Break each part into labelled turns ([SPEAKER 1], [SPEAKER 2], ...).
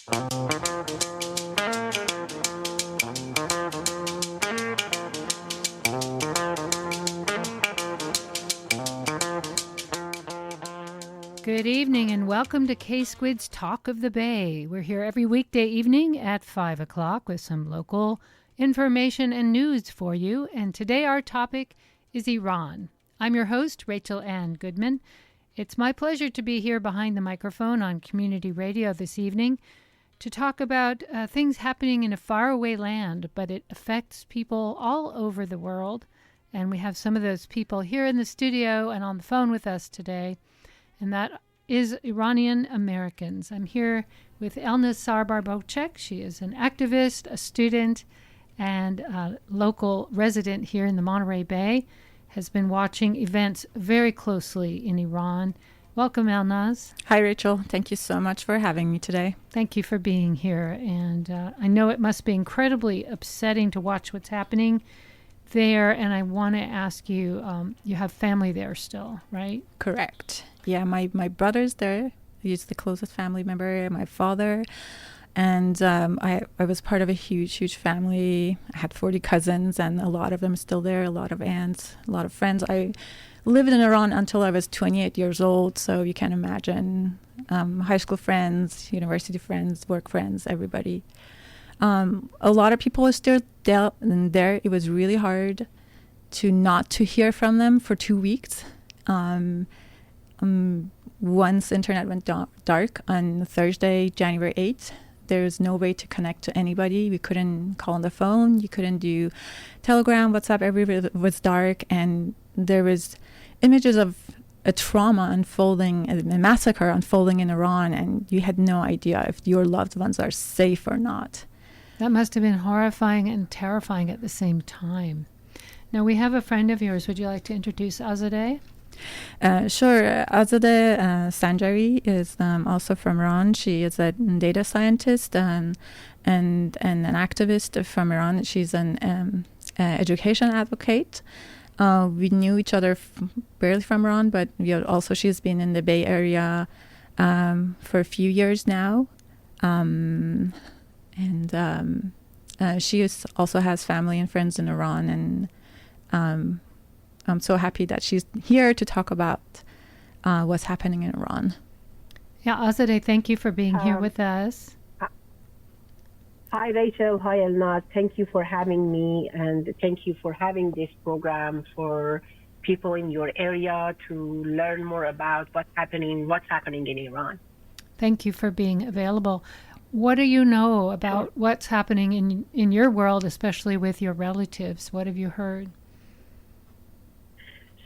[SPEAKER 1] Good evening and welcome to K-Squid's Talk of the Bay. We're here every weekday evening at 5 o'clock with some local information and news for you. And today our topic is Iran. I'm your host, Rachel Ann Goodman. It's my pleasure to be here behind the microphone on community radio this evening to talk about things happening in a faraway land, but it affects people all over the world. And we have some of those people here in the studio and on the phone with us today. And that is Iranian Americans. I'm here with Elnaz Sarbar. She is an activist, a student, and a local resident here in the Monterey Bay, has been watching events very closely in Iran. Welcome, Elnaz.
[SPEAKER 2] Hi, Rachel. Thank you so much for having me today.
[SPEAKER 1] Thank you for being here. And I know it must be incredibly upsetting to watch what's happening there. And I want to ask you, you have family there still, right?
[SPEAKER 2] Correct. Yeah, my brother's there. He's the closest family member, my father. And I was part of a huge family. I had 40 cousins, and a lot of them are still there, a lot of aunts, a lot of friends. I lived in Iran until I was 28 years old, so you can imagine high school friends, university friends, work friends, everybody. A lot of people are still there. It was really hard not to hear from them for 2 weeks. Once internet went dark on Thursday, January 8th, there was no way to connect to anybody. We couldn't call on the phone. You couldn't do Telegram, WhatsApp. Everybody was dark, and there was images of a trauma unfolding, a massacre unfolding in Iran, and you had no idea if your loved ones are safe or not.
[SPEAKER 1] That must have been horrifying and terrifying at the same time. Now, we have a friend of yours. Would you like to introduce Azadeh?
[SPEAKER 2] Sure. Azadeh Sanjari is also from Iran. She is a data scientist and an activist from Iran. She's an education advocate. We knew each other barely from Iran, but she's been in the Bay Area for a few years now. She also has family and friends in Iran, and I'm so happy that she's here to talk about what's happening in Iran.
[SPEAKER 1] Yeah, Azadeh, thank you for being here with us.
[SPEAKER 3] Hi, Rachel. Hi, Elnaz. Thank you for having me, and thank you for having this program for people in your area to learn more about what's happening in Iran.
[SPEAKER 1] Thank you for being available. What do you know about what's happening in your world, especially with your relatives? What have you heard?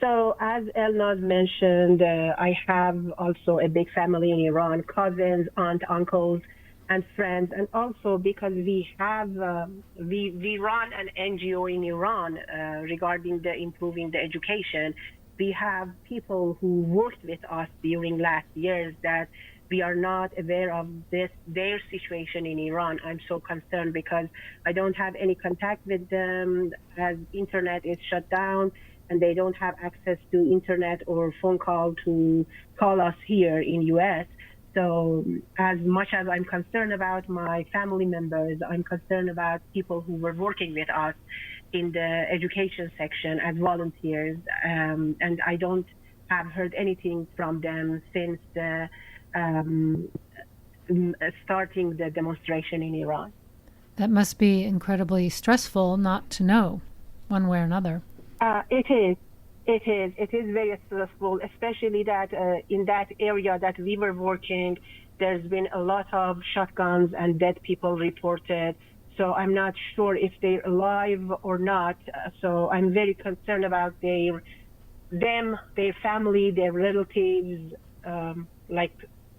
[SPEAKER 3] So as Elnaz mentioned, I have also a big family in Iran, cousins, aunt, uncles, and friends. And also because we have, we run an NGO in Iran regarding improving the education. We have people who worked with us during last years that we are not aware of their situation in Iran. I'm so concerned because I don't have any contact with them as internet is shut down, and they don't have access to internet or phone call to call us here in U.S. So as much as I'm concerned about my family members, I'm concerned about people who were working with us in the education section as volunteers. And I don't have heard anything from them since starting the demonstration in Iran.
[SPEAKER 1] That must be incredibly stressful not to know one way or another.
[SPEAKER 3] It is very stressful, especially that in that area that we were working, there's been a lot of shotguns and dead people reported. So I'm not sure if they're alive or not. So I'm very concerned about their family, their relatives,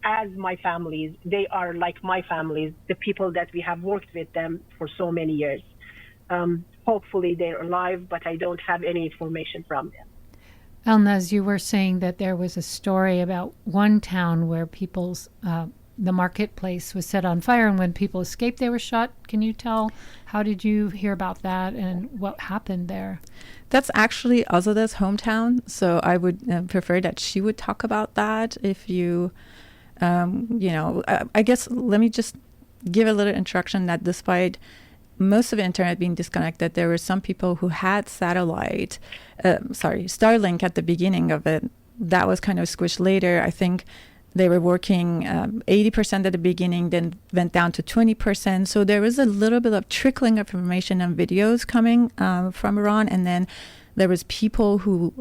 [SPEAKER 3] as my families. They are like my families, the people that we have worked with them for so many years. Hopefully they're alive, but I don't have any information from them.
[SPEAKER 1] Elnaz, you were saying that there was a story about one town where the marketplace was set on fire, and when people escaped, they were shot. Can you tell, how did you hear about that and what happened there?
[SPEAKER 2] That's actually Azadeh's hometown, so I would prefer that she would talk about that. If you, I guess let me just give a little instruction that despite most of the internet being disconnected, there were some people who had Starlink at the beginning of it. That was kind of squished later. I think they were working 80% at the beginning, then went down to 20%. So there was a little bit of trickling of information and videos coming from Iran. And then there was people who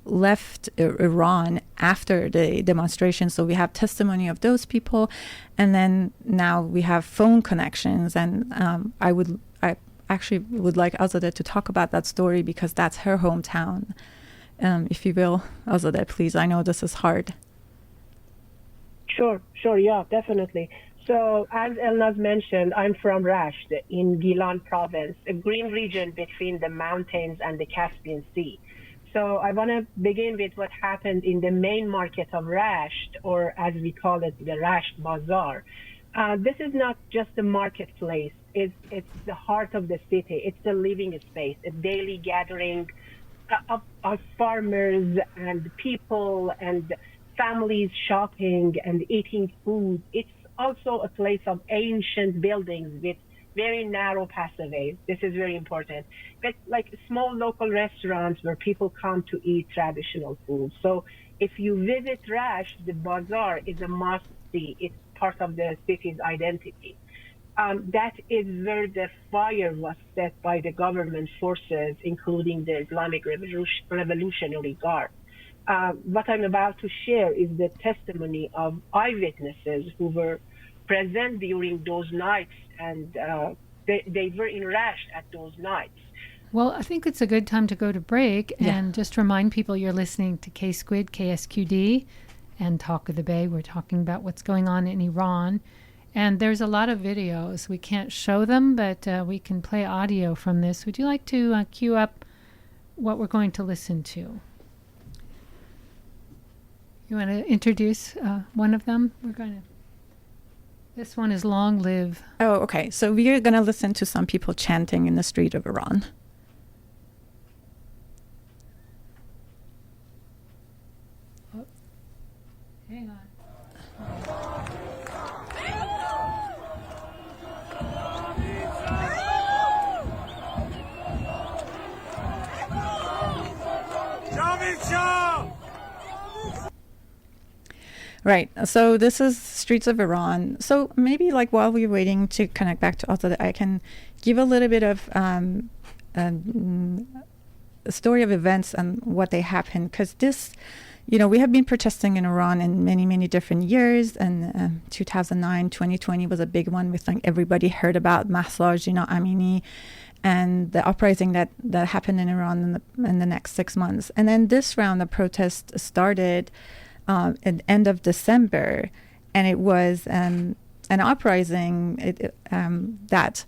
[SPEAKER 2] left Iran after the demonstration. So we have testimony of those people. And then now we have phone connections. And I actually would like Azadeh to talk about that story because that's her hometown. If you will, Azadeh, please. I know this is hard.
[SPEAKER 3] Sure, yeah, definitely. So as Elnaz mentioned, I'm from Rasht in Gilan province, a green region between the mountains and the Caspian Sea. So I want to begin with what happened in the main market of Rasht, or as we call it, the Rasht Bazaar. This is not just a marketplace. It's the heart of the city. It's the living space, a daily gathering of farmers and people and families shopping and eating food. It's also a place of ancient buildings with very narrow passageways. This is very important. But like small local restaurants where people come to eat traditional food. So if you visit Rash, the bazaar is a must-see. It's part of the city's identity. That is where the fire was set by the government forces, including the Islamic Revolutionary Guard. What I'm about to share is the testimony of eyewitnesses who were present during those nights, and they were in Rash at those nights.
[SPEAKER 1] Well, I think it's a good time to go to break and just remind people you're listening to K-Squid, KSQD, and Talk of the Bay. We're talking about what's going on in Iran. And there's a lot of videos. We can't show them, but we can play audio from this. Would you like to cue up what we're going to listen to? You want to introduce one of them? This one is Long Live.
[SPEAKER 2] Oh, okay. So we are going to listen to some people chanting in the street of Iran.
[SPEAKER 1] Oh, hang on.
[SPEAKER 2] Right. So this is streets of Iran. So maybe like while we're waiting to connect back to Azadeh, I can give a little bit of a story of events and what they happened. Because this, we have been protesting in Iran in many, many different years. And 2009, 2020 was a big one with like everybody heard about Mahsa Jina Amini and the uprising that happened in Iran in the next 6 months. And then this round of protest started at the end of December, and it was an uprising that,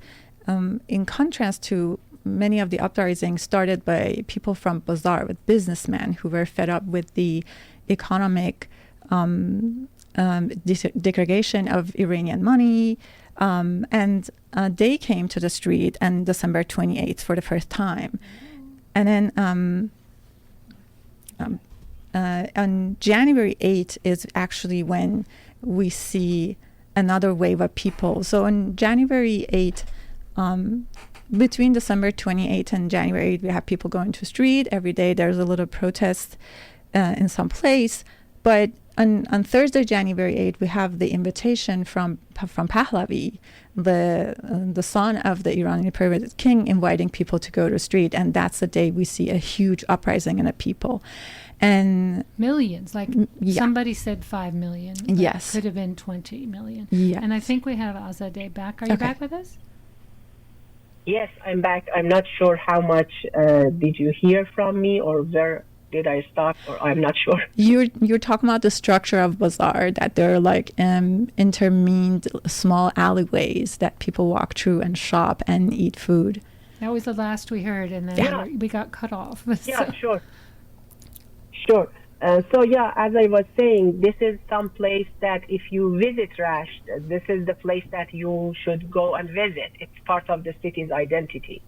[SPEAKER 2] in contrast to many of the uprisings started by people from Bazaar, with businessmen who were fed up with the economic degradation of Iranian money, and they came to the street on December 28th for the first time. And then on January 8th is actually when we see another wave of people. So on January 8th, between December 28th and January 8th, we have people going to the street. Every day there's a little protest in some place. But on Thursday, January 8th, we have the invitation from Pahlavi, the son of the Iranian permanent king, inviting people to go to the street. And that's the day we see a huge uprising in the people. And
[SPEAKER 1] millions, like somebody said 5 million.
[SPEAKER 2] Yes.
[SPEAKER 1] Could have been 20 million.
[SPEAKER 2] Yes.
[SPEAKER 1] And I think we have Azadeh back. Are you back with us?
[SPEAKER 3] Yes, I'm back. I'm not sure how much did you hear from me, or where did I stop, or I'm not sure.
[SPEAKER 2] You're talking about the structure of bazaar, that there are like intermined small alleyways that people walk through and shop and eat food.
[SPEAKER 1] That was the last we heard, and then we got cut off.
[SPEAKER 3] Yeah, sure. So as I was saying, this is some place that if you visit Rash, this is the place that you should go and visit. It's part of the city's identity.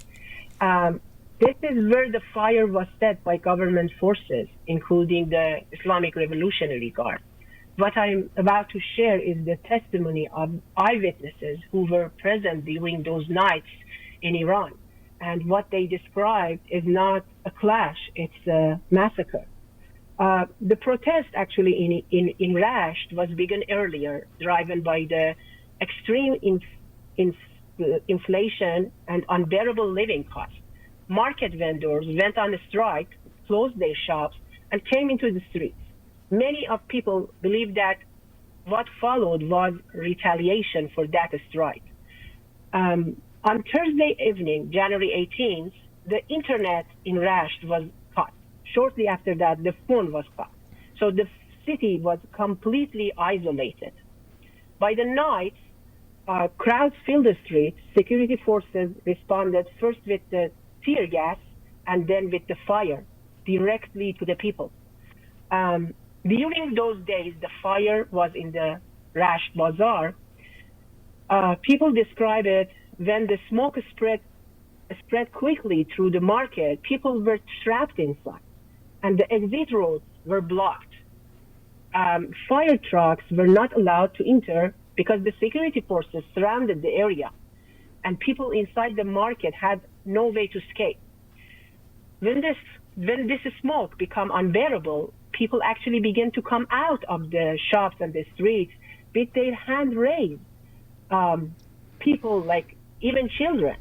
[SPEAKER 3] This is where the fire was set by government forces, including the Islamic Revolutionary Guard. What I'm about to share is the testimony of eyewitnesses who were present during those nights in Iran. And what they described is not a clash, it's a massacre. The protest actually in Rasht was begun earlier, driven by the extreme inflation and unbearable living costs. Market vendors went on a strike, closed their shops, and came into the streets. Many of people believe that what followed was retaliation for that strike. On Thursday evening, January 18th, the internet in Rasht was cut. Shortly after that, the phone was cut. So the city was completely isolated. By the night, crowds filled the streets. Security forces responded first with the tear gas and then with the fire directly to the people. During those days, the fire was in the Rasht Bazaar. People describe it when the smoke spread quickly through the market. People were trapped inside, and the exit roads were blocked. Fire trucks were not allowed to enter because the security forces surrounded the area, and people inside the market had no way to escape. When this smoke became unbearable, people actually began to come out of the shops and the streets with their hand raised. People, like even children,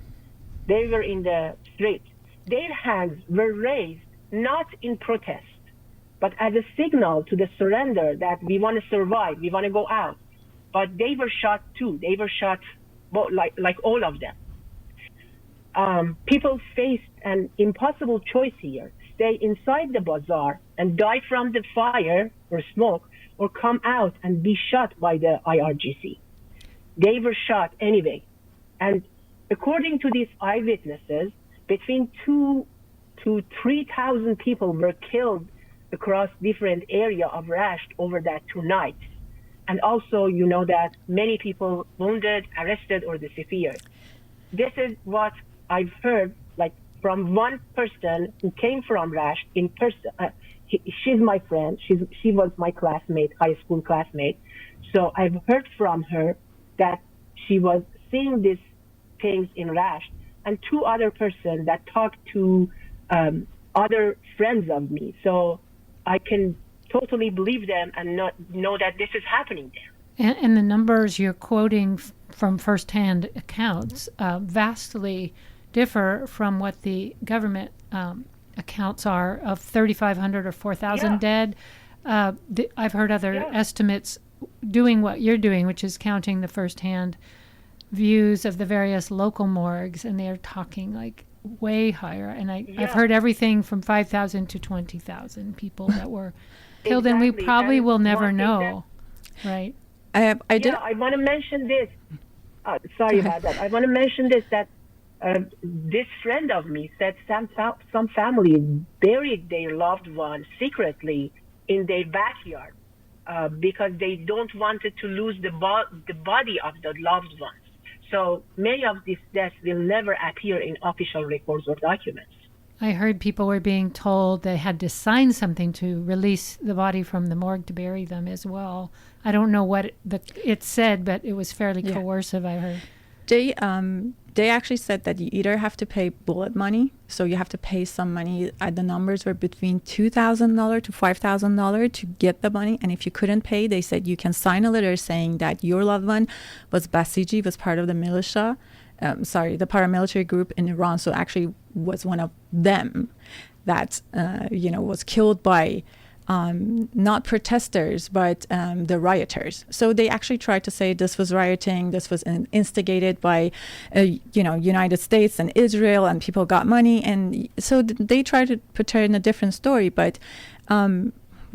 [SPEAKER 3] they were in the street. Their hands were raised not in protest, but as a signal to the surrender that we want to survive, we want to go out. But they were shot too. They were shot, like all of them. People faced an impossible choice here: stay inside the bazaar and die from the fire or smoke, or come out and be shot by the IRGC. They were shot anyway. And according to these eyewitnesses, between 2,000 to 3,000 people were killed across different areas of Rasht over that 2 nights. And also, you know that many people wounded, arrested, or disappeared. This is what I've heard, like from one person who came from Rasht in person. She's my friend. She was my classmate, high school classmate. So I've heard from her that she was seeing these things in Rasht, and 2 other persons that talked to other friends of me. So I can totally believe them and not know that this is happening there.
[SPEAKER 1] And the numbers you're quoting from firsthand accounts vastly differ from what the government accounts are of 3,500 or 4,000 dead. I've heard other estimates doing what you're doing, which is counting the firsthand views of the various local morgues, and they're talking like way higher. And I've heard everything from 5,000 to 20,000 people that were killed, and we probably will never know, right?
[SPEAKER 2] I
[SPEAKER 3] want to mention this. Sorry about that. I want to mention this, that this friend of me said some families buried their loved ones secretly in their backyard because they don't wanted to lose the body of the loved ones. So many of these deaths will never appear in official records or documents.
[SPEAKER 1] I heard people were being told they had to sign something to release the body from the morgue to bury them as well. I don't know what it said, but it was fairly coercive, I heard.
[SPEAKER 2] They actually said that you either have to pay bullet money, so you have to pay some money. The numbers were between $2,000 to $5,000 to get the money. And if you couldn't pay, they said you can sign a letter saying that your loved one was Basiji, was part of the militia, the paramilitary group in Iran. So actually was one of them that, was killed by not protesters, but the rioters. So they actually tried to say this was rioting, this was instigated by, United States and Israel, and people got money. And so they tried to portray in a different story, but,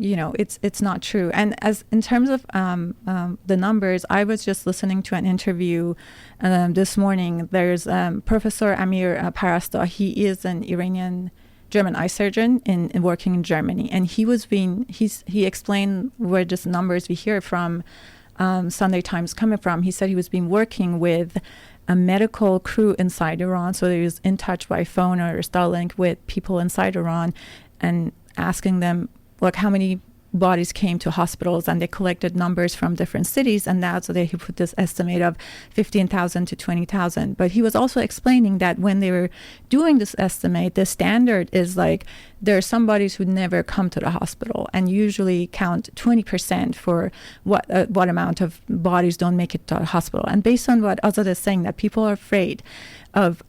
[SPEAKER 2] it's not true. And as in terms of the numbers, I was just listening to an interview this morning. There's Professor Amir Parasta. He is an Iranian German eye surgeon in working in Germany, and he explained where just numbers we hear from Sunday Times coming from. He said he was been working with a medical crew inside Iran, so he was in touch by phone or Starlink with people inside Iran and asking them, look, how many bodies came to hospitals, and they collected numbers from different cities, and now so he put this estimate of 15,000 to 20,000. But he was also explaining that when they were doing this estimate, the standard is like there are some bodies who never come to the hospital, and usually count 20% for what amount of bodies don't make it to the hospital. And based on what Azadeh is saying, that people are afraid of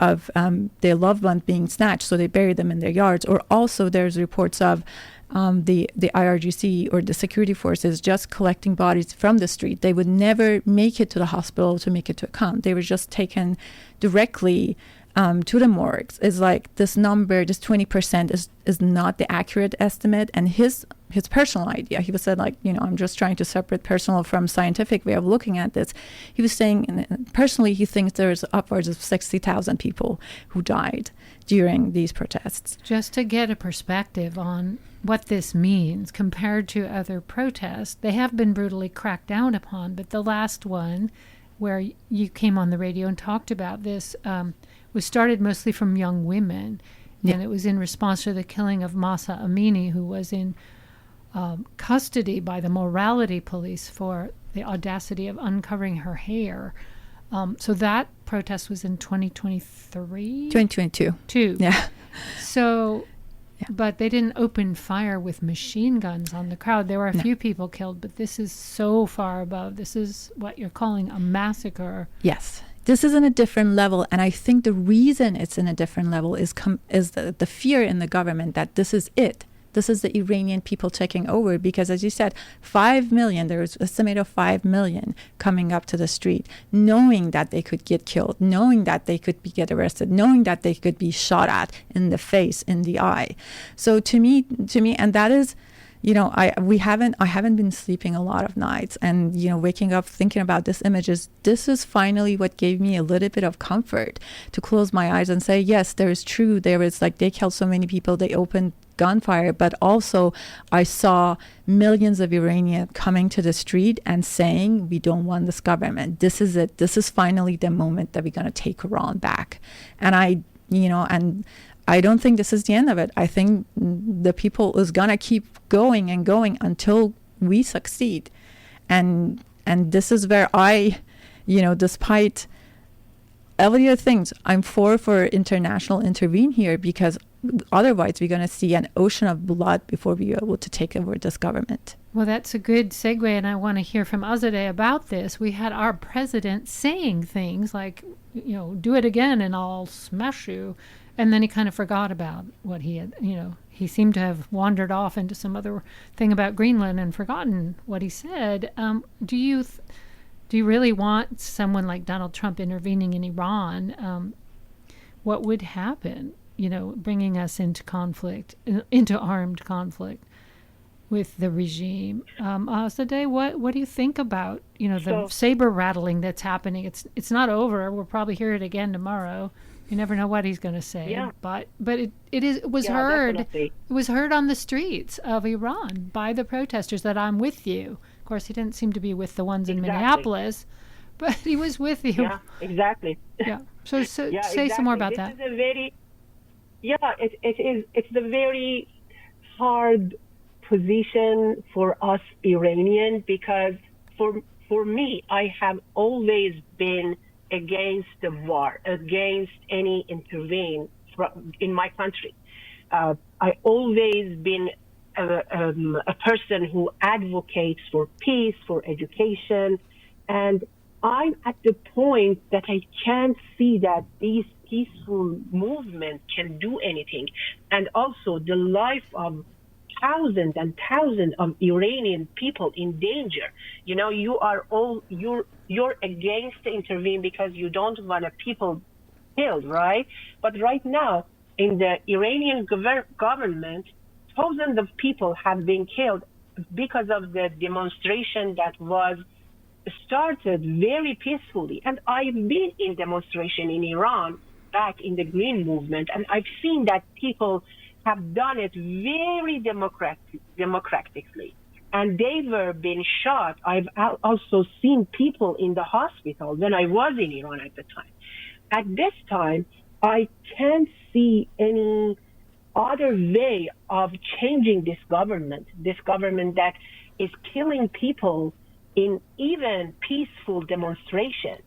[SPEAKER 2] their loved ones being snatched, so they bury them in their yards. Or also there's reports of the IRGC or the security forces just collecting bodies from the street. They would never make it to the hospital to make it to account. They were just taken directly to the morgues. It's like this number, this 20% is not the accurate estimate. And his personal idea, he was said like, I'm just trying to separate personal from scientific way of looking at this. He was saying personally he thinks there's upwards of 60,000 people who died during these protests.
[SPEAKER 1] Just to get a perspective on what this means compared to other protests, they have been brutally cracked down upon, but the last one where you came on the radio and talked about this was started mostly from young women. Yeah. And it was in response to the killing of Mahsa Amini, who was in custody by the morality police for the audacity of uncovering her hair. So that protest was in 2023?
[SPEAKER 2] 2022. Yeah.
[SPEAKER 1] So, yeah. But they didn't open fire with machine guns on the crowd. There were a few people killed, but this is so far above. This is what you're calling a massacre.
[SPEAKER 2] Yes. This is in a different level, and I think the reason it's in a different level is the fear in the government that this is it. This is the Iranian people taking over, because as you said, 5 million, there was an estimate of 5 million coming up to the street, knowing that they could get killed, knowing that they could get arrested, knowing that they could be shot at in the face, in the eye. So to me, and that is, I haven't been sleeping a lot of nights, and waking up thinking about this images. This is finally what gave me a little bit of comfort to close my eyes and say, yes, there is true. There is like they killed so many people, they opened gunfire, but also I saw millions of Iranians coming to the street and saying, we don't want this government. This is it. This is finally the moment that we're going to take Iran back. And I don't think this is the end of it. I think the people is going to keep going and going until we succeed. And this is where I, despite every other things, I'm for international intervene here, because otherwise we're going to see an ocean of blood before we're able to take over this government.
[SPEAKER 1] Well, that's a good segue, and I want to hear from Azadeh about this. We had our president saying things like, do it again and I'll smash you. And then he kind of forgot about what he had, he seemed to have wandered off into some other thing about Greenland and forgotten what he said. Do you really want someone like Donald Trump intervening in Iran? What would happen, bringing us into conflict, into armed conflict with the regime? Azadeh, what do you think about, the saber rattling that's happening? It's not over. We'll probably hear it again tomorrow. You never know what he's going to say. Yeah. But it was heard. Definitely. It was heard on the streets of Iran by the protesters that I'm with you. Of course, he didn't seem to be with the ones in Minneapolis, but he was with you.
[SPEAKER 3] Yeah, exactly.
[SPEAKER 1] Yeah. So say
[SPEAKER 3] exactly.
[SPEAKER 1] some more about
[SPEAKER 3] this
[SPEAKER 1] that.
[SPEAKER 3] Is a very, it's a very hard position for us Iranians, because for me, I have always been against the war, against any intervene in my country. I always been a person who advocates for peace, for education, and I'm at the point that I can't see that these peaceful movements can do anything. And also the life of thousands and thousands of Iranian people in danger. You're against to intervene because you don't want people killed, right? But right now, in the Iranian government, thousands of people have been killed because of the demonstration that was started very peacefully. And I've been in demonstration in Iran back in the Green Movement, and I've seen that people have done it very democratically. And they were being shot. I've also seen people in the hospital when I was in Iran at the time. At this time, I can't see any other way of changing this government that is killing people in even peaceful demonstration.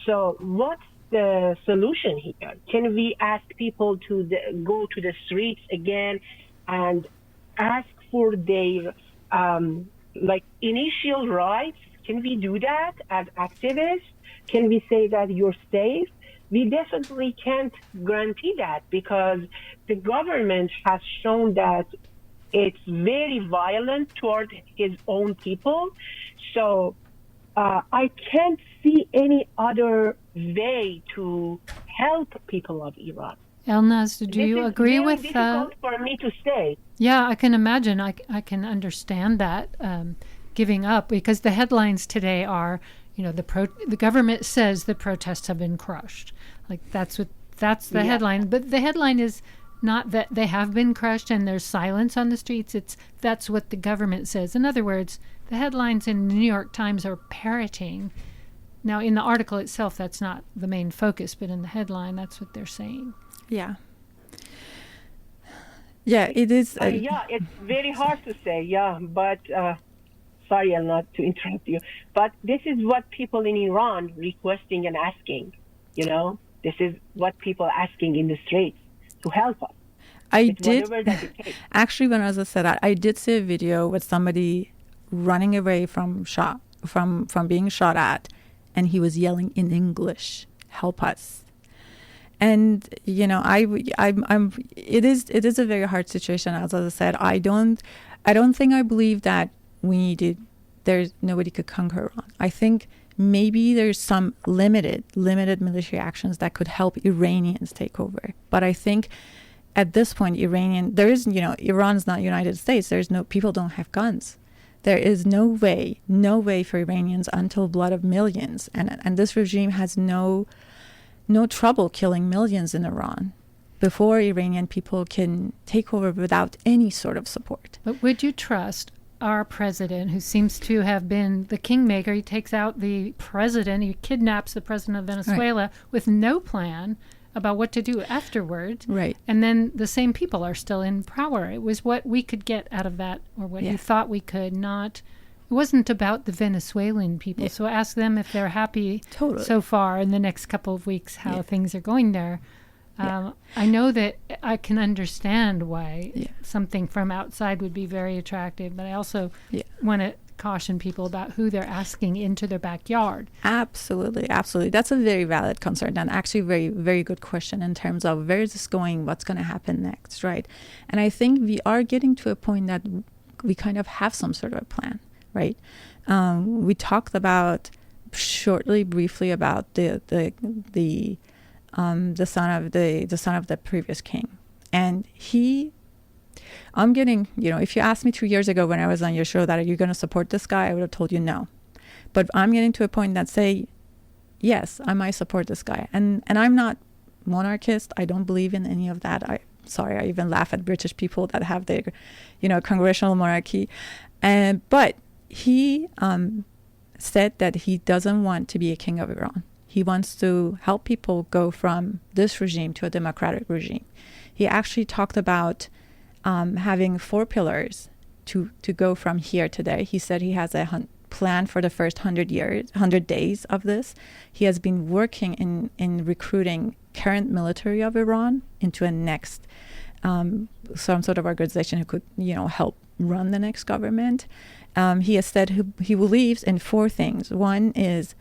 [SPEAKER 3] So what's the solution here? Can we ask people to go to the streets again and ask for their initial rights? Can we do that as activists? Can we say that you're safe? We definitely can't guarantee that, because the government has shown that it's very violent toward his own people. So I can't see any other way to help people of Iran.
[SPEAKER 1] Elnaz, do you agree with
[SPEAKER 3] that? It's difficult for me to say.
[SPEAKER 1] Yeah, I can imagine. I can understand that giving up, because the headlines today are, the government says the protests have been crushed. Like that's the headline. But the headline is not that they have been crushed and there's silence on the streets. That's what the government says. In other words, the headlines in the New York Times are parroting. Now, in the article itself, that's not the main focus, but in the headline, that's what they're saying.
[SPEAKER 2] Yeah. Yeah, it is.
[SPEAKER 3] It's very hard to say, but sorry, I'm not to interrupt you, but this is what people in Iran requesting and asking, this is what people asking in the streets to help us.
[SPEAKER 2] Actually, when Azadeh said that, I did see a video with somebody running away from being shot at, and he was yelling in English, "Help us!" And it is a very hard situation. As I said, I don't believe that there's nobody could conquer Iran. I think maybe there's some limited military actions that could help Iranians take over. But I think at this point, Iran's not United States. People don't have guns. There is no way for Iranians until blood of millions. And this regime has no trouble killing millions in Iran before Iranian people can take over without any sort of support.
[SPEAKER 1] But would you trust our president, who seems to have been the kingmaker? He takes out the president, he kidnaps the president of Venezuela with no plan about what to do afterward.
[SPEAKER 2] Right.
[SPEAKER 1] And then the same people are still in power. It was what we could get out of that, or what he thought we could, it wasn't about the Venezuelan people. So ask them if they're happy so far in the next couple of weeks, how things are going there. I know that I can understand why something from outside would be very attractive, but I also want to caution people about who they're asking into their backyard.
[SPEAKER 2] Absolutely. That's a very valid concern, and actually a very, very good question in terms of where is this going, what's going to happen next, right? And I think we are getting to a point that we kind of have some sort of a plan, right? We talked about briefly about the son of the previous king, and I'm getting, if you asked me 2 years ago when I was on your show that are you going to support this guy, I would have told you no. But I'm getting to a point that say, yes, I might support this guy, and I'm not monarchist. I don't believe in any of that. I even laugh at British people that have their, congressional monarchy, but he said that he doesn't want to be a king of Iran. He wants to help people go from this regime to a democratic regime. He actually talked about having 4 pillars to go from here to there. He said he has a plan for the first 100 days of this. He has been working in recruiting current military of Iran into a next some sort of organization who could help run the next government. He has said he believes in 4 things. One is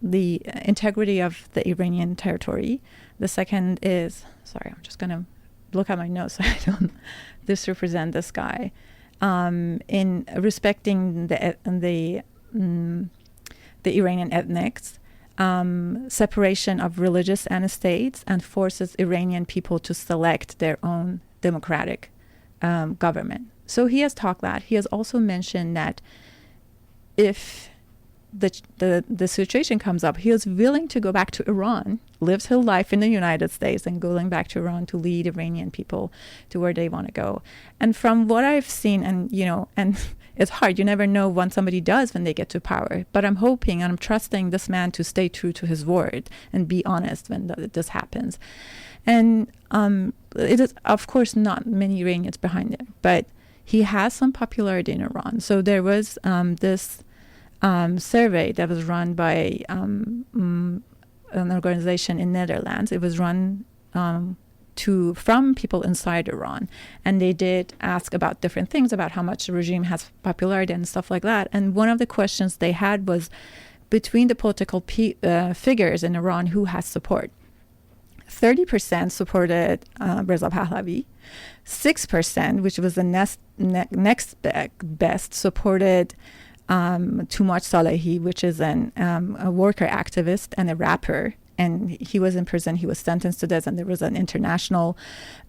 [SPEAKER 2] the integrity of the Iranian territory. The second is, I'm just going to look at my notes so I don't misrepresent this guy. In respecting the Iranian ethnics, separation of religious and states, and forces Iranian people to select their own democratic government. So he has talked that. He has also mentioned that if the situation comes up, he is willing to go back to Iran, lives his life in the United States, and going back to Iran to lead Iranian people to where they want to go. And from what I've seen, and it's hard. You never know what somebody does when they get to power. But I'm hoping and I'm trusting this man to stay true to his word and be honest when this happens. And it is, of course, not many Iranians behind it, but he has some popularity in Iran. So there was this survey that was run by an organization in Netherlands. It was run from people inside Iran, and they did ask about different things, about how much the regime has popularity and stuff like that. And one of the questions they had was between the political figures in Iran, who has support. 30% supported Reza Pahlavi. 6%, which was the next best, supported Tumaj Salehi, which is a worker activist and a rapper. And he was in prison. He was sentenced to death, and there was an international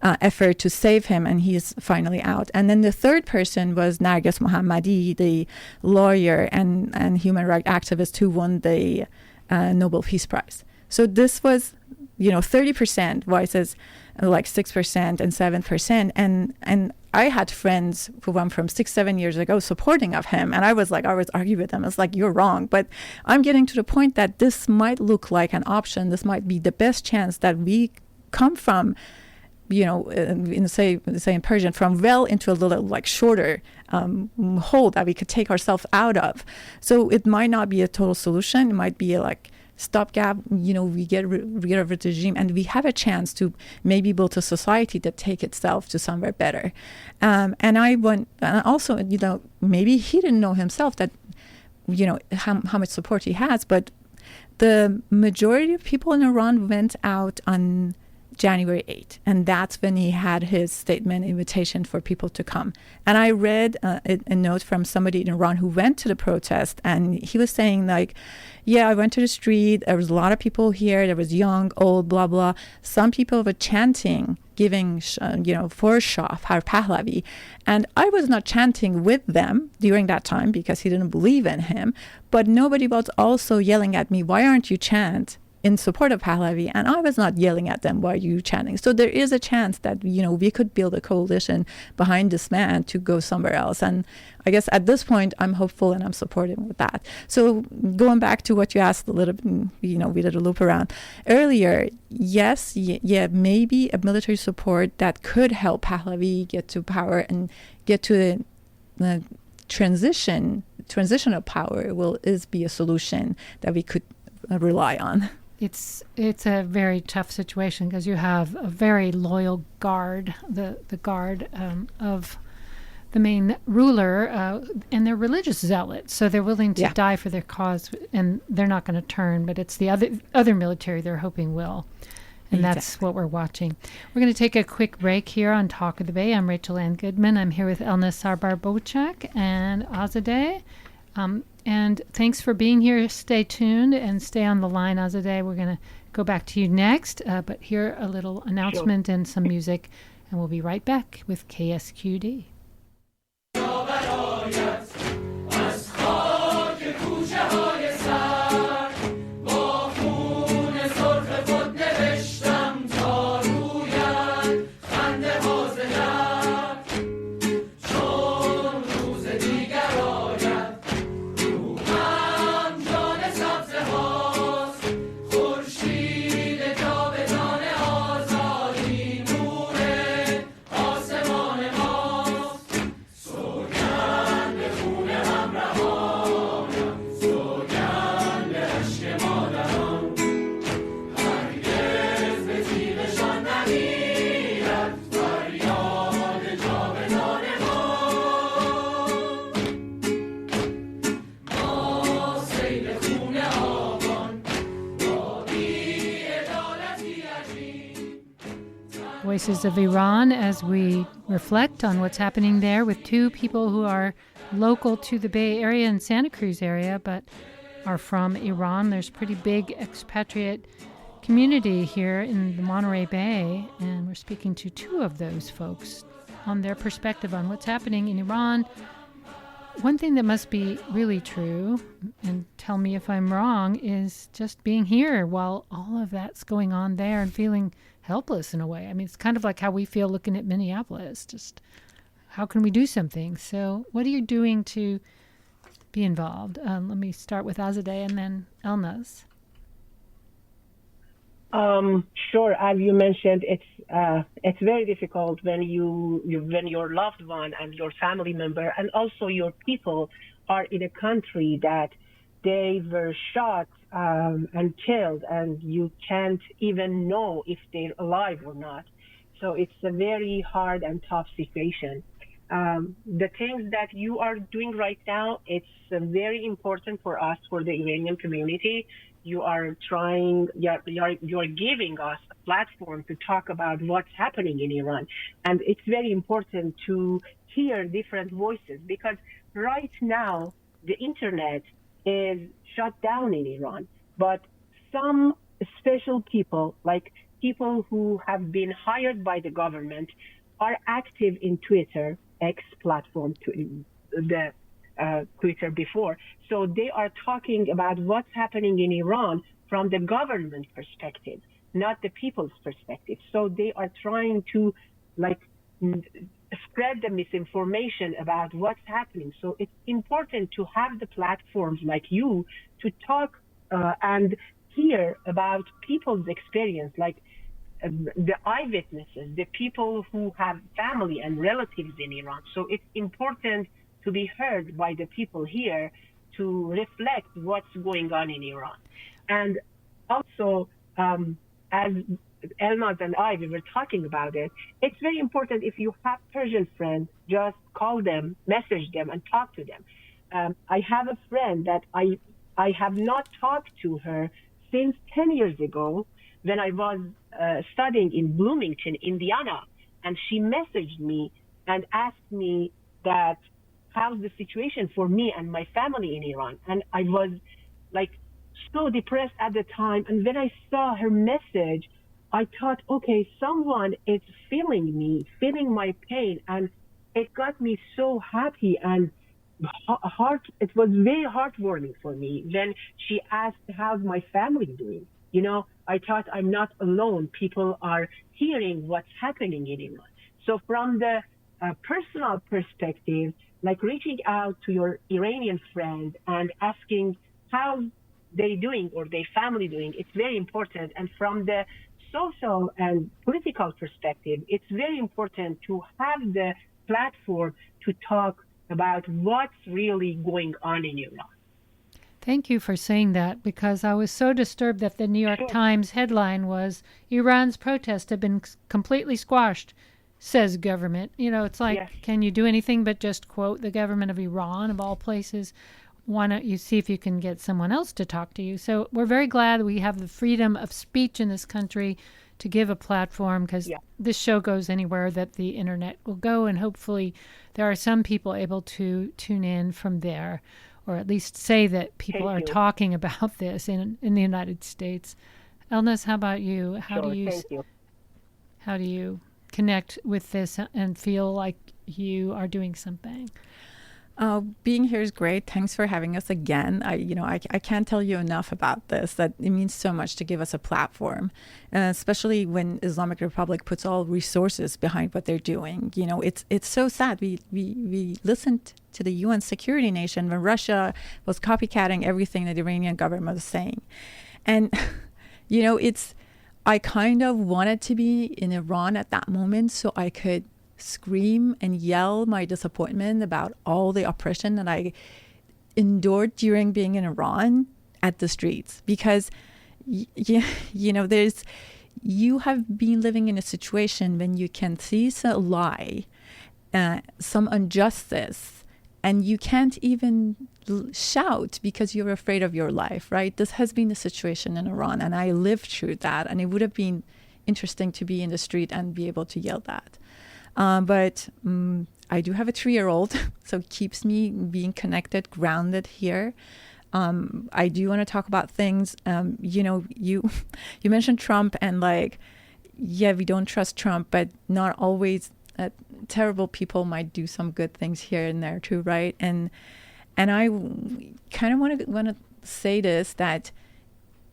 [SPEAKER 2] effort to save him, and he's finally out. And then the third person was Narges Mohammadi, the lawyer and human rights activist who won the Nobel Peace Prize. So this was, 30% versus like 6% and 7%. And I had friends who went from 6-7 years ago supporting of him. And I was arguing with them. It's like, you're wrong. But I'm getting to the point that this might look like an option. This might be the best chance that we come from, say in Persian, from well into a little like shorter hole that we could take ourselves out of. So it might not be a total solution. It might be like stopgap, we get rid of the regime, and we have a chance to maybe build a society that take itself to somewhere better. And also, maybe he didn't know himself that, how much support he has, but the majority of people in Iran went out on January 8th, and that's when he had his statement invitation for people to come. And I read a note from somebody in Iran who went to the protest, and he was saying like, yeah, I went to the street, there was a lot of people here, there was young, old, blah, blah. Some people were chanting, giving, for Shah Pahlavi. And I was not chanting with them during that time because he didn't believe in him, but nobody was also yelling at me, why aren't you chant in support of Pahlavi? And I was not yelling at them, why are you chanting? So there is a chance that, we could build a coalition behind this man to go somewhere else. And I guess at this point, I'm hopeful and I'm supporting with that. So going back to what you asked a little bit, we did a loop around earlier. Yes, maybe a military support that could help Pahlavi get to power and get to the transition of power is be a solution that we could rely on.
[SPEAKER 1] It's a very tough situation because you have a very loyal guard, the guard of the main ruler, and they're religious zealots, so they're willing to die for their cause, and they're not going to turn. But it's the other military they're hoping will, and that's what we're watching. We're going to take a quick break here on Talk of the Bay. I'm Rachel Ann Goodman. I'm here with Elnaz Sarbar and Azadeh. And thanks for being here. Stay tuned and stay on the line, Azadeh. We're going to go back to you next, but hear a little announcement and some music, and we'll be right back with KSQD. Voices of Iran, as we reflect on what's happening there with two people who are local to the Bay Area and Santa Cruz area, but are from Iran. There's a pretty big expatriate community here in the Monterey Bay, and we're speaking to two of those folks on their perspective on what's happening in Iran. One thing that must be really true, and tell me if I'm wrong, is just being here while all of that's going on there and feeling helpless in a way. I mean, it's kind of like how we feel looking at Minneapolis, just how can we do something? So what are you doing to be involved? Let me start with Azadeh and then Elnaz.
[SPEAKER 3] Sure. As you mentioned, it's very difficult when when your loved one and your family member and also your people are in a country that they were shot and killed, and you can't even know if they're alive or not. So it's a very hard and tough situation. The things that you are doing right now, it's very important for us, for the Iranian community. You are trying, you're giving us a platform to talk about what's happening in Iran. And it's very important to hear different voices because right now the internet is shut down in Iran. But some special people, like people who have been hired by the government, are active in Twitter, X platform, to the Twitter before. So they are talking about what's happening in Iran from the government perspective, not the people's perspective. So they are trying to like spread the misinformation about what's happening. So it's important to have the platforms like you to talk and hear about people's experience, like the eyewitnesses, the people who have family and relatives in Iran. So it's important to be heard by the people here to reflect what's going on in Iran. And also, as Elnaz and we were talking about it, it's very important if you have Persian friends, just call them, message them, and talk to them. I have a friend that I have not talked to her since 10 years ago when I was studying in Bloomington, Indiana, and she messaged me and asked me that how's the situation for me and my family in Iran. And I was like so depressed at the time. And when I saw her message, I thought, okay, someone is feeling me, feeling my pain. And it got me so happy and it was very heartwarming for me when she asked, how's my family doing? You know, I thought I'm not alone. People are hearing what's happening in Iran. So from the personal perspective, like reaching out to your Iranian friend and asking how they doing or their family doing, it's very important. And from the social and political perspective, it's very important to have the platform to talk about what's really going on in Iran.
[SPEAKER 1] Thank you for saying that, because I was so disturbed that the New York Times headline was Iran's protests have been completely squashed, says government. You know, it's like, yes. Can you do anything but just quote the government of Iran, of all places? Why don't you see if you can get someone else to talk to you? So we're very glad we have the freedom of speech in this country to give a platform, because this show goes anywhere that the internet will go, and hopefully there are some people able to tune in from there, or at least say that people are talking about this in the United States. Elnaz, how about you? How do you connect with this and feel like you are doing something?
[SPEAKER 2] Being here is great. Thanks for having us again. I can't tell you enough about this, that it means so much to give us a platform, especially when Islamic Republic puts all resources behind what they're doing. You know, it's so sad. We listened to the UN security nation when Russia was copycatting everything that the Iranian government was saying. And, you know, I kind of wanted to be in Iran at that moment so I could scream and yell my disappointment about all the oppression that I endured during being in Iran at the streets, because you know, you have been living in a situation when you can see some lie, some injustice, and you can't even shout because you're afraid of your life, right? This has been the situation in Iran, and I lived through that, and it would have been interesting to be in the street and be able to yell that. But I do have a 3-year-old, so it keeps me being connected, grounded here. I do want to talk about things. You know, you mentioned Trump, and like, yeah, we don't trust Trump, but not always. Terrible people might do some good things here and there too, right? And I kind of want to say this, that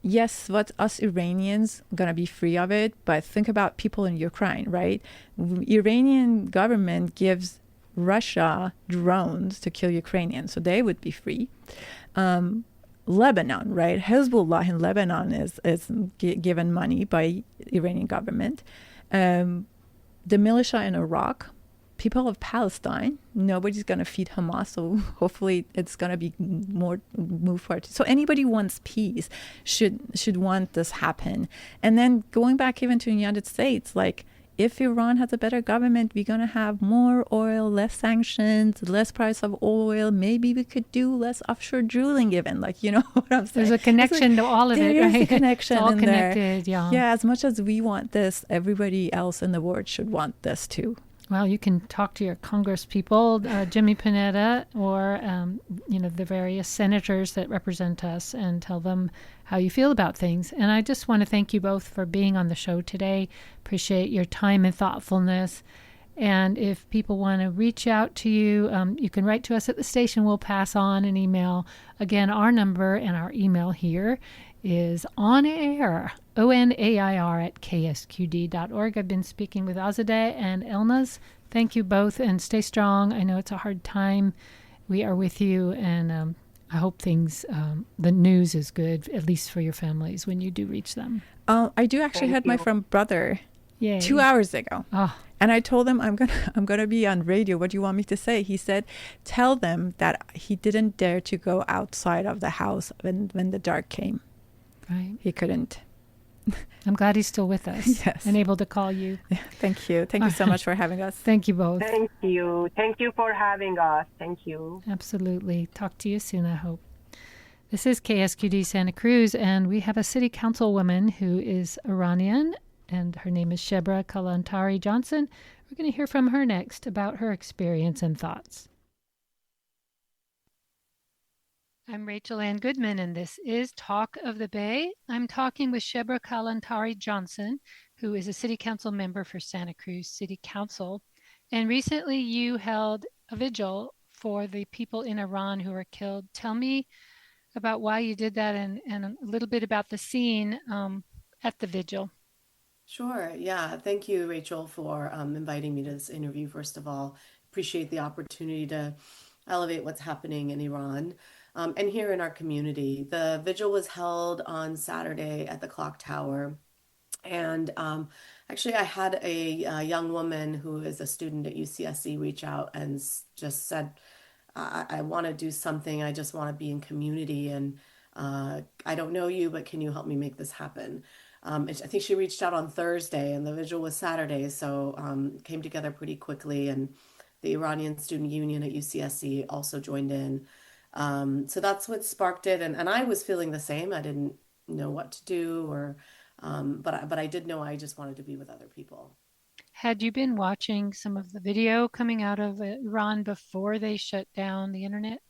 [SPEAKER 2] yes, what us Iranians gonna be free of it, but think about people in Ukraine, right? Iranian government gives Russia drones to kill Ukrainians, so they would be free. Lebanon, right? Hezbollah in Lebanon is given money by Iranian government. The militia in Iraq, people of Palestine, nobody's going to feed Hamas, so hopefully it's going to be more move forward. So anybody who wants peace should want this happen. And then going back even to the United States, like, if Iran has a better government, we're going to have more oil, less sanctions, less price of oil. Maybe we could do less offshore drilling even. Like, you know what I'm saying?
[SPEAKER 1] There's a connection to all of it, right?
[SPEAKER 2] There is a connection
[SPEAKER 1] it's all
[SPEAKER 2] in
[SPEAKER 1] connected,
[SPEAKER 2] there.
[SPEAKER 1] yeah.
[SPEAKER 2] Yeah, as much as we want this, everybody else in the world should want this too.
[SPEAKER 1] Well, you can talk to your Congress people, Jimmy Panetta, or the various senators that represent us, and tell them how you feel about things. And I just want to thank you both for being on the show today. Appreciate your time and thoughtfulness. And if people want to reach out to you, you can write to us at the station. We'll pass on an email. Again, our number and our email here is onair, ONAIR at ksqd.org. I've been speaking with Azadeh and Elnaz. Thank you both, and stay strong. I know it's a hard time. We are with you, and I hope the news is good, at least for your families when you do reach them.
[SPEAKER 2] I do actually had my friend brother
[SPEAKER 1] Yay.
[SPEAKER 2] 2 hours ago.
[SPEAKER 1] Oh.
[SPEAKER 2] And I told him I'm gonna be on radio. What do you want me to say? He said, tell them that he didn't dare to go outside of the house when the dark came.
[SPEAKER 1] Right.
[SPEAKER 2] He couldn't.
[SPEAKER 1] I'm glad he's still with us.
[SPEAKER 2] Yes.
[SPEAKER 1] And able to call you.
[SPEAKER 2] Thank you. Thank you so much for having us.
[SPEAKER 1] Thank you both.
[SPEAKER 3] Thank you. Thank you for having us. Thank you.
[SPEAKER 1] Absolutely. Talk to you soon, I hope. This is KSQD Santa Cruz, and we have a city councilwoman who is Iranian, and her name is Shebreh Kalantari-Johnson. We're going to hear from her next about her experience and thoughts. I'm Rachel Ann Goodman, and this is Talk of the Bay. I'm talking with Shebreh Kalantari-Johnson, who is a city council member for Santa Cruz City Council. And recently you held a vigil for the people in Iran who were killed. Tell me about why you did that, and a little bit about the scene at the vigil.
[SPEAKER 4] Sure. Yeah. Thank you, Rachel, for inviting me to this interview. First of all, appreciate the opportunity to elevate what's happening in Iran and here in our community. The vigil was held on Saturday at the Clock Tower. And actually, I had a young woman who is a student at UCSC reach out and just said, I want to do something. I just want to be in community. And I don't know you, but can you help me make this happen? I think she reached out on Thursday and the vigil was Saturday. So came together pretty quickly. And the Iranian Student Union at UCSC also joined in. So that's what sparked it. And I was feeling the same. I didn't know what to do, but I did know I just wanted to be with other people.
[SPEAKER 1] Had you been watching some of the video coming out of Iran before they shut down the internet?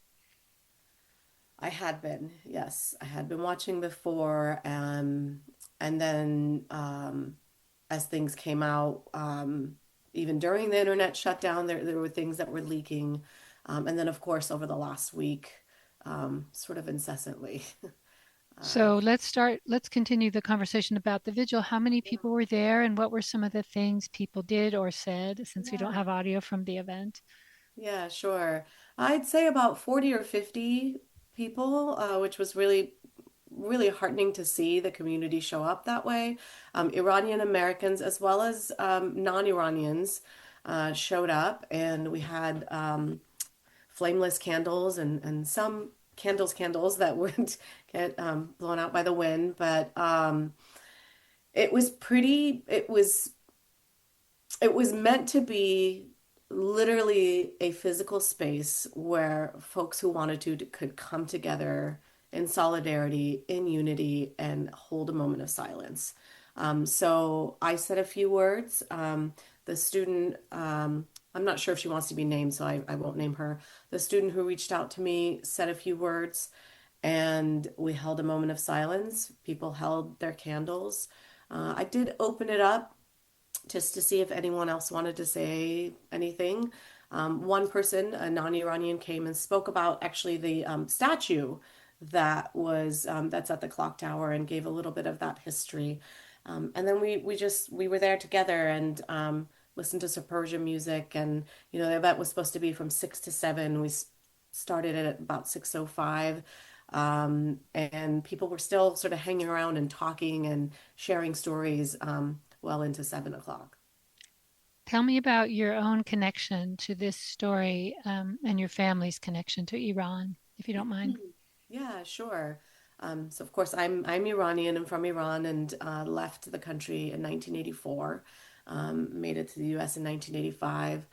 [SPEAKER 4] I had been, yes. I had been watching before. And then as things came out, even during the internet shutdown, there were things that were leaking. And then, of course, over the last week, sort of incessantly.
[SPEAKER 1] So let's continue the conversation about the vigil. How many people were there, and what were some of the things people did or said, since we don't have audio from the event?
[SPEAKER 4] Yeah, sure. I'd say about 40 or 50 people, which was really, really heartening to see the community show up that way. Iranian Americans as well as non-Iranians showed up, and we had flameless candles and some candles that wouldn't get blown out by the wind, but it was meant to be literally a physical space where folks who wanted to could come together in solidarity, in unity, and hold a moment of silence. So I said a few words. The student, I'm not sure if she wants to be named, so I won't name her. The student who reached out to me said a few words, and we held a moment of silence. People held their candles. I did open it up just to see if anyone else wanted to say anything. One person, a non-Iranian, came and spoke about actually the statue that was that's at the clock tower, and gave a little bit of that history. And then we were there together, and listen to some Persian music. And, the event was supposed to be from 6 to 7. We started it at about 6:05. And people were still sort of hanging around and talking and sharing stories well into 7 o'clock.
[SPEAKER 1] Tell me about your own connection to this story, and your family's connection to Iran, if you don't mind.
[SPEAKER 4] Yeah, sure. So of course I'm Iranian and from Iran and left the country in 1984. Made it to the U.S. in 1985.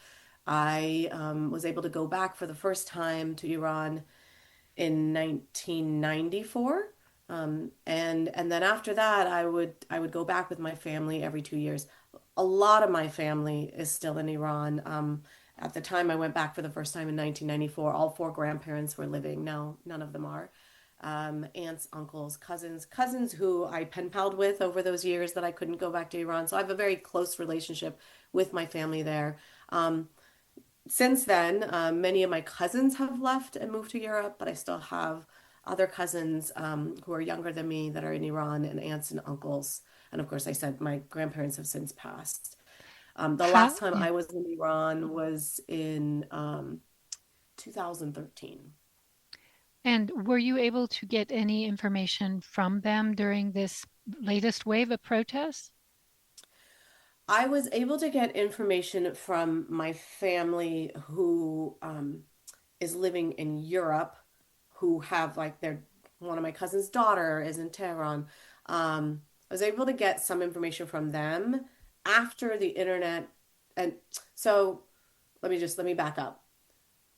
[SPEAKER 4] I was able to go back for the first time to Iran in 1994. And then after that, I would go back with my family every 2 years. A lot of my family is still in Iran. At the time I went back for the first time in 1994, all four grandparents were living. Now none of them are. Aunts, uncles, cousins who I pen palled with over those years that I couldn't go back to Iran. So I have a very close relationship with my family there. Um, since then, many of my cousins have left and moved to Europe, but I still have other cousins who are younger than me that are in Iran, and aunts and uncles. And of course, I said my grandparents have since passed. The
[SPEAKER 1] How,
[SPEAKER 4] last time
[SPEAKER 1] yeah.
[SPEAKER 4] I was in Iran was in 2013.
[SPEAKER 1] And were you able to get any information from them during this latest wave of protests?
[SPEAKER 4] I was able to get information from my family who is living in Europe, who have like their one of my cousin's daughter is in Tehran. I was able to get some information from them after the internet, and so let me back up.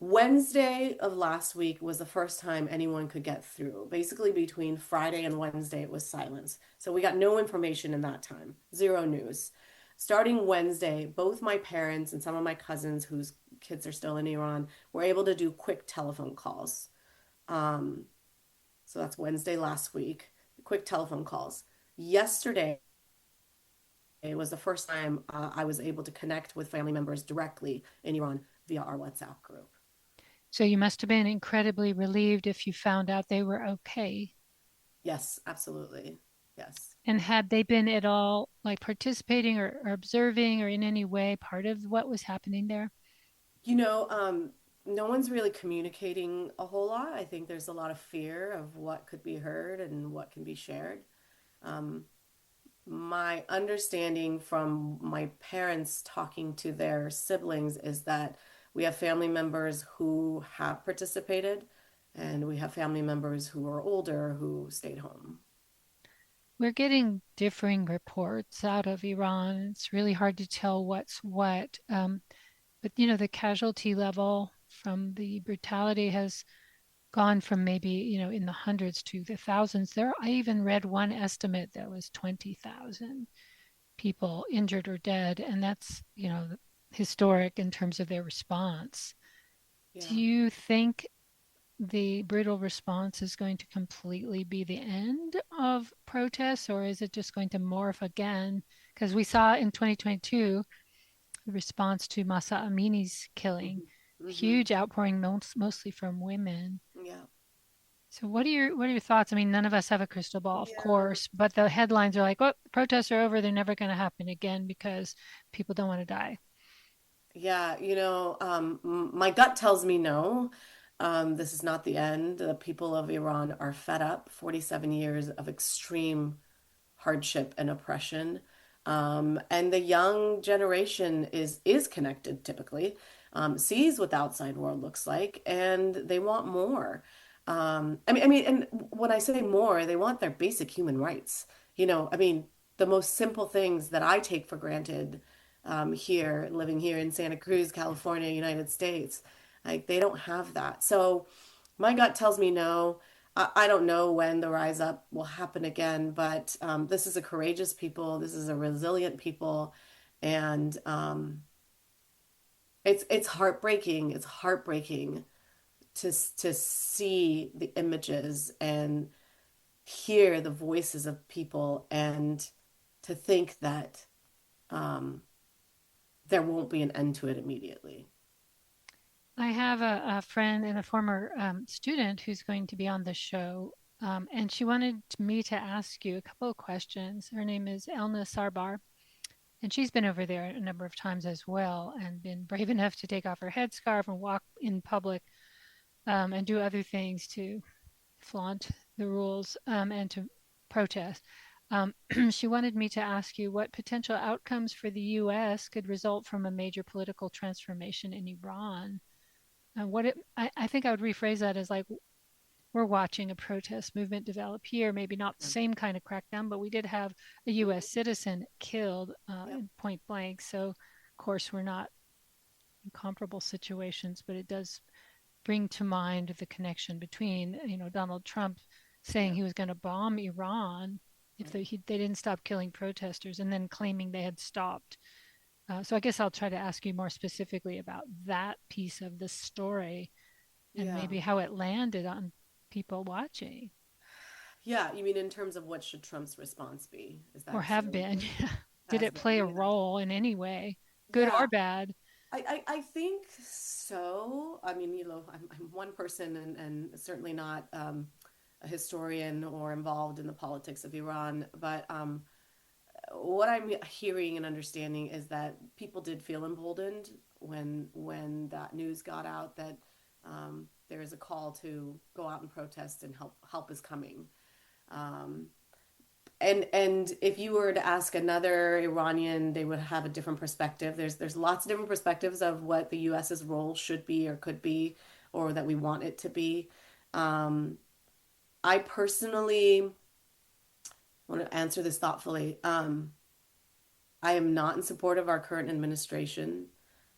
[SPEAKER 4] Wednesday of last week was the first time anyone could get through. Basically, between Friday and Wednesday, it was silence. So we got no information in that time, zero news. Starting Wednesday, both my parents and some of my cousins whose kids are still in Iran were able to do quick telephone calls. Um, so that's Wednesday last week, quick telephone calls. Yesterday was the first time I was able to connect with family members directly in Iran via our WhatsApp group.
[SPEAKER 1] So you must have been incredibly relieved if you found out they were okay.
[SPEAKER 4] Yes, absolutely. Yes.
[SPEAKER 1] And had they been at all like participating or observing or in any way part of what was happening there?
[SPEAKER 4] You know, um, no one's really communicating a whole lot. I think there's a lot of fear of what could be heard and what can be shared. Um, my understanding from my parents talking to their siblings is that we have family members who have participated, and we have family members who are older who stayed home.
[SPEAKER 1] We're getting differing reports out of Iran. It's really hard to tell what's what. But the casualty level from the brutality has gone from maybe, in the hundreds to the thousands. I even read one estimate that was 20,000 people injured or dead, and that's, historic in terms of their response. Do
[SPEAKER 4] Yeah.
[SPEAKER 1] you think the brutal response is going to completely be the end of protests, or is it just going to morph again? Because we saw in 2022 the response to Masa Amini's killing,
[SPEAKER 4] Hmm. Hmm.
[SPEAKER 1] huge outpouring, mostly from women.
[SPEAKER 4] Yeah.
[SPEAKER 1] So what are your thoughts? I mean, none of us have a crystal ball, of
[SPEAKER 4] Yeah.
[SPEAKER 1] course, but the headlines are like, "Oh, protests are over. They're never going to happen again because people don't want to die."
[SPEAKER 4] Yeah, my gut tells me no. This is not the end. The people of Iran are fed up. 47 years of extreme hardship and oppression. And the young generation is connected typically, sees what the outside world looks like, and they want more. And when I say more, they want their basic human rights. The most simple things that I take for granted here, living here in Santa Cruz, California, United States, like they don't have that. So my gut tells me no. I don't know when the rise up will happen again, but this is a courageous people. This is a resilient people, and it's heartbreaking. It's heartbreaking to see the images and hear the voices of people, and to think that um, there won't be an end to it immediately.
[SPEAKER 1] I have a friend and a former student who's going to be on the show, and she wanted me to ask you a couple of questions. Her name is Elnaz Sarbar, And she's been over there a number of times as well and been brave enough to take off her headscarf and walk in public and do other things to flaunt the rules and to protest. She wanted me to ask you what potential outcomes for the U.S. could result from a major political transformation in Iran. I think I would rephrase that as like we're watching a protest movement develop here. Maybe not the
[SPEAKER 4] Yeah.
[SPEAKER 1] same kind of crackdown, but we did have a
[SPEAKER 4] Mhm.
[SPEAKER 1] U.S. citizen killed
[SPEAKER 4] Yep.
[SPEAKER 1] in point blank. So, of course, we're not in comparable situations, but it does bring to mind the connection between, Donald Trump saying
[SPEAKER 4] Yep.
[SPEAKER 1] he was going to bomb Iran if
[SPEAKER 4] Right.
[SPEAKER 1] they didn't stop killing protesters, and then claiming they had stopped. So I guess I'll try to ask you more specifically about that piece of the story and
[SPEAKER 4] Yeah.
[SPEAKER 1] maybe how it landed on people watching
[SPEAKER 4] Yeah. You mean in terms of what should Trump's response be? Is
[SPEAKER 1] or
[SPEAKER 4] that
[SPEAKER 1] have been. Did
[SPEAKER 4] has
[SPEAKER 1] it
[SPEAKER 4] been?
[SPEAKER 1] play a
[SPEAKER 4] Yeah.
[SPEAKER 1] role in any way, good
[SPEAKER 4] Yeah.
[SPEAKER 1] or bad?
[SPEAKER 4] I think so. I mean, I'm one person and certainly not a historian or involved in the politics of Iran, but what I'm hearing and understanding is that people did feel emboldened when that news got out that there is a call to go out and protest and help is coming. Um, and if you were to ask another Iranian, they would have a different perspective. There's lots of different perspectives of what the U.S.'s role should be or could be, or that we want it to be. Um, I personally want to answer this thoughtfully. I am not in support of our current administration.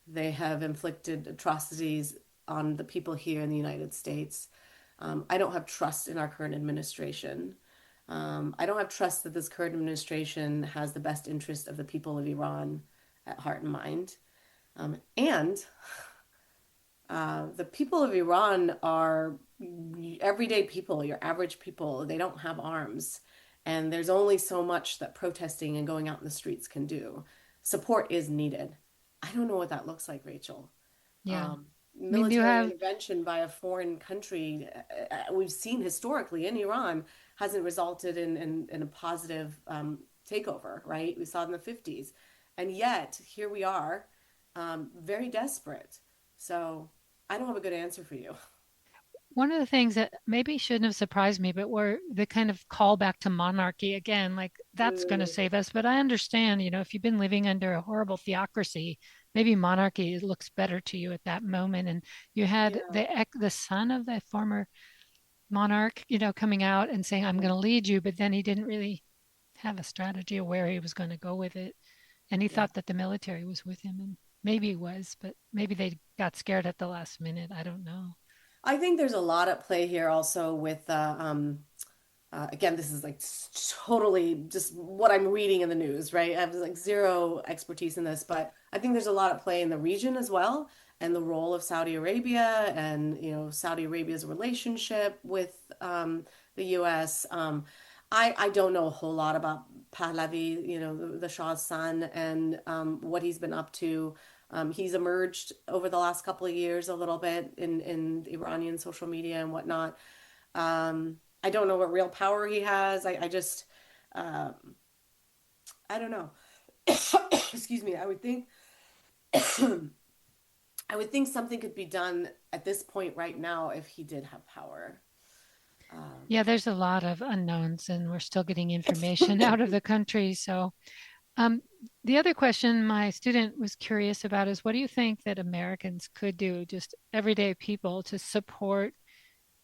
[SPEAKER 4] They have inflicted atrocities on the people here in the United States. I don't have trust in our current administration. I don't have trust that this current administration has the best interest of the people of Iran at heart and mind. And the people of Iran are everyday people, your average people. They don't have arms. And there's only so much that protesting and going out in the streets can do. Support is needed. I don't know what that looks like, Rachel.
[SPEAKER 1] Yeah.
[SPEAKER 4] Um,
[SPEAKER 1] I mean, you
[SPEAKER 4] Military
[SPEAKER 1] have,
[SPEAKER 4] intervention by a foreign country, we've seen historically in Iran, hasn't resulted in a positive takeover, right? We saw it in the 50s. And yet, here we are, very desperate. So I don't have a good answer for you.
[SPEAKER 1] one of the things that maybe shouldn't have surprised me, but were the kind of callback to monarchy again, like that's going to
[SPEAKER 4] Mm,
[SPEAKER 1] save us. But I understand, if you've been living under a horrible theocracy, maybe monarchy looks better to you at that moment. And you had
[SPEAKER 4] yeah.
[SPEAKER 1] the son of the former monarch, coming out and saying, "I'm going to lead you," but then he didn't really have a strategy of where he was going to go with it. And he
[SPEAKER 4] Yeah.
[SPEAKER 1] thought that the military was with him, and maybe he was, but maybe they got scared at the last minute. I don't know.
[SPEAKER 4] I think there's a lot at play here also with again, this is like totally just what I'm reading in the news, right? I have like zero expertise in this, but I think there's a lot at play in the region as well, and the role of Saudi Arabia and Saudi Arabia's relationship with the U.S. I don't know a whole lot about Pahlavi, the Shah's son, and what he's been up to. He's emerged over the last couple of years a little bit in Iranian social media and whatnot. I don't know what real power he has. I just, um, I don't know. Excuse me. I would think something could be done at this point right now if he did have power.
[SPEAKER 1] Yeah, there's a lot of unknowns, and we're still getting information out of the country. So, um, the other question my student was curious about is what do you think that Americans could do, just everyday people, to support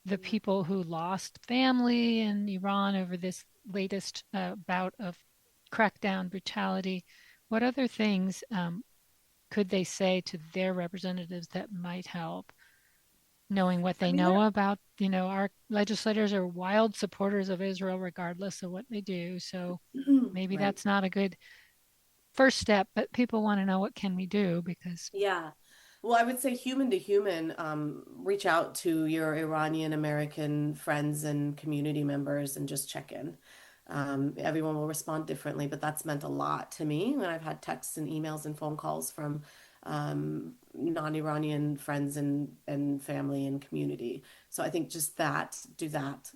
[SPEAKER 1] the people who lost family in Iran over this latest bout of crackdown brutality? What other things could they say to their representatives that might help, knowing what
[SPEAKER 4] I
[SPEAKER 1] they
[SPEAKER 4] mean,
[SPEAKER 1] know about, our legislators are wild supporters of Israel regardless of what they do. So maybe
[SPEAKER 4] right.
[SPEAKER 1] that's not a good first step, but people want to know what can we do because
[SPEAKER 4] Yeah. Well, I would say human to human, reach out to your Iranian American friends and community members and just check in. Everyone will respond differently, but that's meant a lot to me when I've had texts and emails and phone calls from non-Iranian friends and family and community. So I think just that, do that.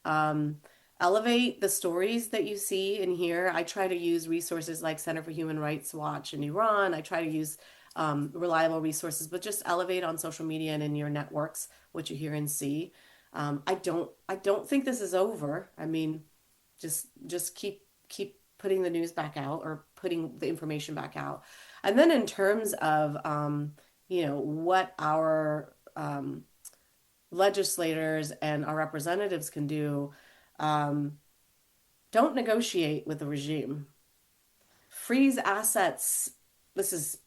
[SPEAKER 4] Um, elevate the stories that you see and hear. I try to use resources like Center for Human Rights Watch in Iran. I try to use reliable resources, but just elevate on social media and in your networks what you hear and see. I don't think this is over. I mean, just keep putting the news back out or putting the information back out. And then in terms of what our legislators and our representatives can do, um, don't negotiate with the regime. Freeze assets. This is,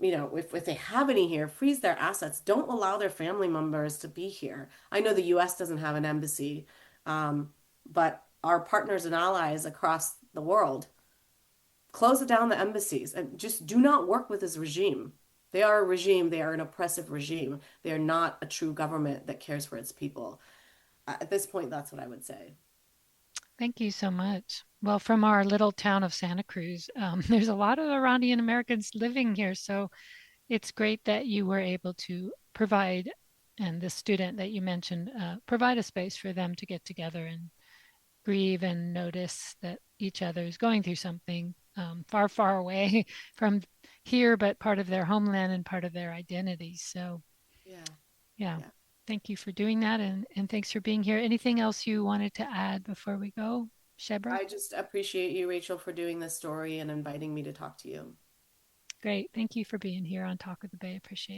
[SPEAKER 4] if they have any here, freeze their assets. Don't allow their family members to be here. I know the US doesn't have an embassy, but our partners and allies across the world, close down the embassies and just do not work with this regime. They are a regime, they are an oppressive regime. They are not a true government that cares for its people. At this point, that's what I would say.
[SPEAKER 1] Thank you so much. Well, from our little town of Santa Cruz, there's a lot of Iranian Americans living here. So it's great that you were able to provide, and the student that you mentioned, provide a space for them to get together and grieve and notice that each other is going through something far, far away from here, but part of their homeland and part of their identity. So,
[SPEAKER 4] Yeah.
[SPEAKER 1] yeah,
[SPEAKER 4] Yeah.
[SPEAKER 1] thank you for doing that. And thanks for being here. Anything else you wanted to add before we go, Shebreh?
[SPEAKER 4] I just appreciate you, Rachel, for doing this story and inviting me to talk to you.
[SPEAKER 1] Great. Thank you for being here on Talk of the Bay. Appreciate it.